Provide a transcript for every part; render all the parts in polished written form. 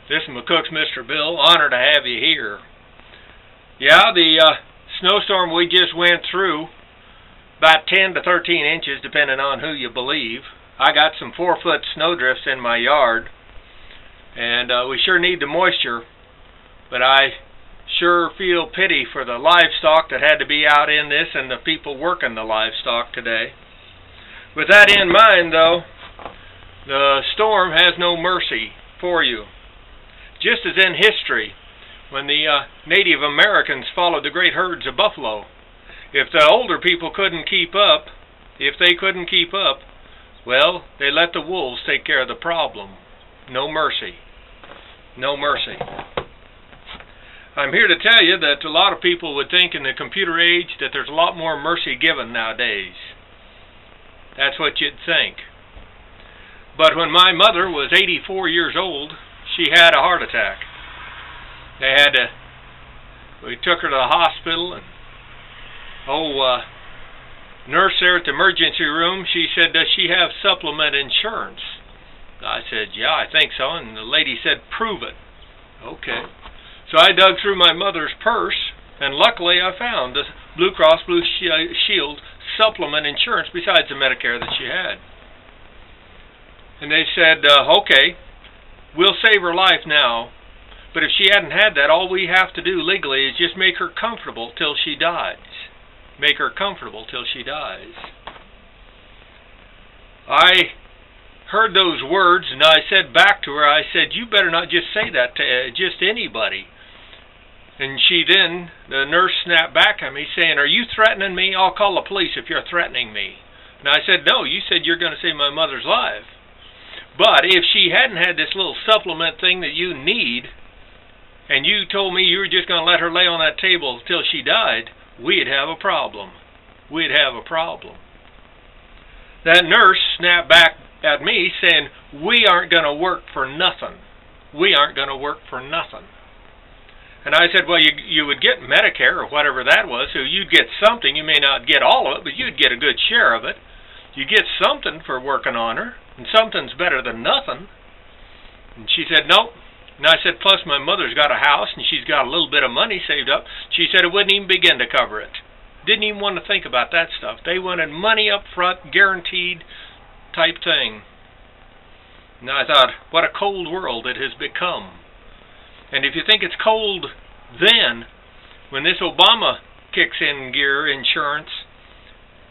This is McCook's Mr. Bill. Honor to have you here. Yeah, the snowstorm we just went through, about 10 to 13 inches, depending on who you believe. I got some 4-foot snowdrifts in my yard, and we sure need the moisture, but I sure feel pity for the livestock that had to be out in this and the people working the livestock today. With that in mind, though, the storm has no mercy for you. Just as in history, when the Native Americans followed the great herds of buffalo, if the older people couldn't keep up, well, they let the wolves take care of the problem. No mercy. No mercy. I'm here to tell you that a lot of people would think in the computer age that there's a lot more mercy given nowadays. That's what you'd think. But when my mother was 84 years old, she had a heart attack. We took her to the hospital, and nurse there at the emergency room, she said, "Does she have supplement insurance?" I said, "Yeah, I think so." And the lady said, "Prove it." Okay. So I dug through my mother's purse, and luckily I found the Blue Cross Blue Shield supplement insurance besides the Medicare that she had. And they said, okay, we'll save her life now, but if she hadn't had that, all we have to do legally is just make her comfortable till she dies. Make her comfortable till she dies. I heard those words, and I said back to her, I said, "You better not just say that to just anybody." And the nurse snapped back at me saying, "Are you threatening me? I'll call the police if you're threatening me." And I said, "No, you said you're going to save my mother's life. But if she hadn't had this little supplement thing that you need, and you told me you were just going to let her lay on that table till she died, we'd have a problem. We'd have a problem." That nurse snapped back at me saying, "We aren't going to work for nothing. We aren't going to work for nothing." And I said, "Well, you would get Medicare or whatever that was, so you'd get something. You may not get all of it, but you'd get a good share of it. You get something for working on her, and something's better than nothing." And she said, "Nope." And I said, "Plus my mother's got a house, and she's got a little bit of money saved up." She said it wouldn't even begin to cover it. Didn't even want to think about that stuff. They wanted money up front, guaranteed type thing. And I thought, what a cold world it has become. And if you think it's cold then, when this Obama kicks in gear insurance,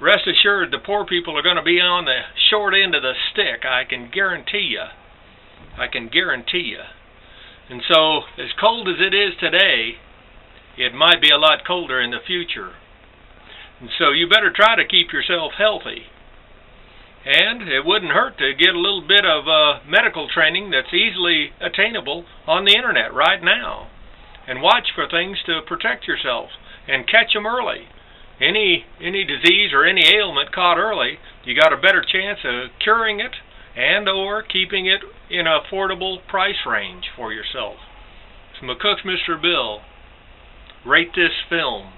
rest assured the poor people are going to be on the short end of the stick. I can guarantee you. I can guarantee you. And so, as cold as it is today, it might be a lot colder in the future. And so you better try to keep yourself healthy. And it wouldn't hurt to get a little bit of medical training that's easily attainable on the internet right now. And watch for things to protect yourself and catch them early. Any disease or any ailment caught early, you got a better chance of curing it and or keeping it in an affordable price range for yourself. It's McCook's Mr. Bill. Rate this film.